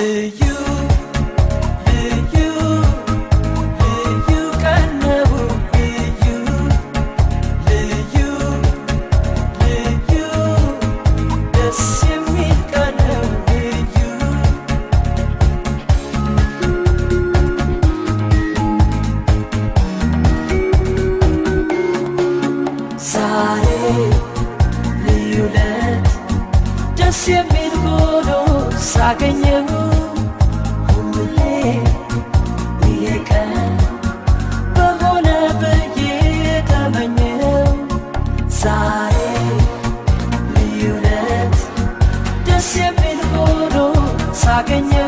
ልዩ ልዩ ልዩ ቀን ነው ልዩ ልዩ ልዩ ደስ የሚል ቀን ነው ልዩ ዛሬ ልዩ ለት ደስ የሚል ሆኖ ሳገኘው ሁሌ ይሄ ቀን በሆነ ብዬ ተመኘው ዛሬ ልዩ ለት ደስ የሚል ሆኖ ሳገኘው